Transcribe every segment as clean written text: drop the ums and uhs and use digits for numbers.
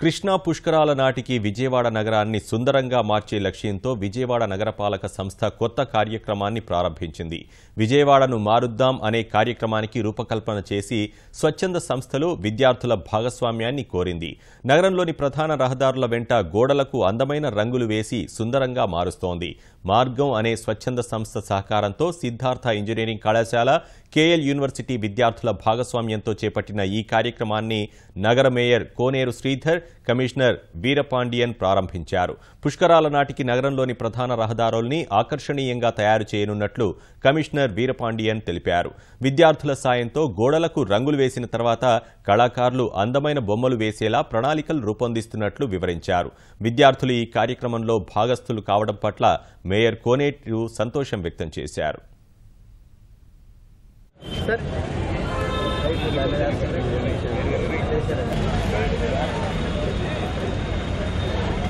కృష్ణా పుష్కరాల నాటికి విజయవాడ నగరాన్ని సుందరంగా మార్చే లక్ష్యంతో విజయవాడ నగరపాలక సంస్థ కొత్త కార్యక్రమాన్ని ప్రారంభించింది. విజయవాడను మారుద్దాం అనే కార్యక్రమానికి రూపకల్పన చేసి స్వచ్ఛంద సంస్థలు విద్యార్థుల భాగస్వామ్యాన్ని కోరింది. నగరంలోని ప్రధాన రహదారుల వెంట గోడలకు అందమైన రంగులు వేసి సుందరంగా మారుస్తోంది. మార్గం అనే స్వచ్ఛంద సంస్థ సహకారంతో సిద్ధార్థ ఇంజనీరింగ్ కళాశాల, కేఎల్ యూనివర్సిటీ విద్యార్థుల భాగస్వామ్యంతో చేపట్టిన ఈ కార్యక్రమాన్ని నగర మేయర్ కోనేరు శ్రీధర్, కమిషనర్ వీరపాండియన్ ప్రారంభించారు. పుష్కరాల నాటికి నగరంలోని ప్రధాన రహదారుల్ని ఆకర్షణీయంగా తయారు చేయనున్నట్లు కమిషనర్ వీరపాండియన్ తెలిపారు. విద్యార్థుల సాయంతో గోడలకు రంగులు వేసిన తర్వాత కళాకారులు అందమైన బొమ్మలు వేసేలా ప్రణాళికలు రూపొందిస్తున్నట్లు వివరించారు. విద్యార్థులు ఈ కార్యక్రమంలో భాగస్థులు కావడం పట్ల మేయర్ కోనేరు సంతోషం వ్యక్తం చేశారు.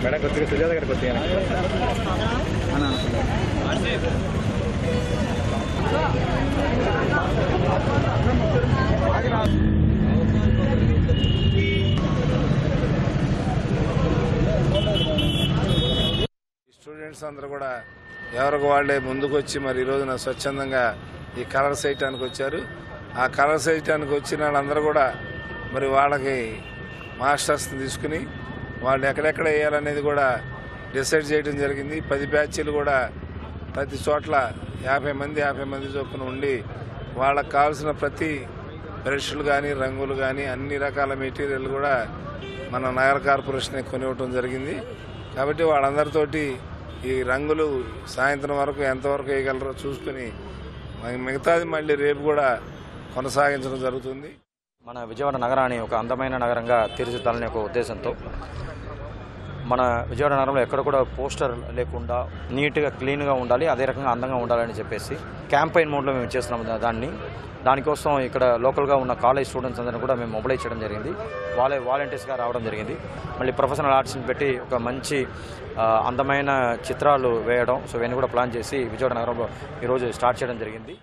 మేడం కొద్దిగా సుజాత గారికి కొద్దిగా స్టూడెంట్స్ అందరూ కూడా ఎవరికి వాళ్ళే ముందుకు వచ్చి మరి ఈరోజున స్వచ్ఛందంగా ఈ కలర్స్ వేయటానికి వచ్చారు. ఆ కలర్స్ వేయటానికి వచ్చిన వాళ్ళందరూ కూడా మరి వాళ్ళకి మాస్టర్స్ని తీసుకుని వాళ్ళు ఎక్కడెక్కడ వేయాలనేది కూడా డిసైడ్ చేయడం జరిగింది. 10 బ్యాచీలు కూడా ప్రతి చోట్ల 50 మంది చొప్పున ఉండి వాళ్ళకు కావాల్సిన ప్రతి బ్రష్లు కానీ రంగులు కానీ అన్ని రకాల మెటీరియల్ కూడా మన నగర కార్పొరేషన్ కొనివ్వటం జరిగింది. కాబట్టి వాళ్ళందరితోటి ఈ రంగులు సాయంత్రం వరకు ఎంతవరకు వేయగలరో చూసుకుని మిగతాది మళ్ళీ రేపు కూడా కొనసాగించడం జరుగుతుంది. మన విజయవాడ నగరాన్ని ఒక అందమైన నగరంగా తీర్చిదిద్దాలనే ఒక ఉద్దేశంతో మన విజయవాడ నగరంలో ఎక్కడ కూడా పోస్టర్ లేకుండా నీట్గా క్లీన్గా ఉండాలి, అదే రకంగా అందంగా ఉండాలని చెప్పేసి క్యాంపెయిన్ మోడ్లో మేము చేస్తున్నాము. దానికోసం ఇక్కడ లోకల్గా ఉన్న కాలేజ్ స్టూడెంట్స్ అందరినీ కూడా మేము మొబిలైజ్ చేయడం జరిగింది. వాళ్ళే వాలంటీర్స్గా రావడం జరిగింది. మళ్ళీ ప్రొఫెషనల్ ఆర్ట్స్ని పెట్టి ఒక మంచి అందమైన చిత్రాలు వేయడం, సో ఇవన్నీ కూడా ప్లాన్ చేసి విజయవాడ నగరంలో ఈరోజు స్టార్ట్ చేయడం జరిగింది.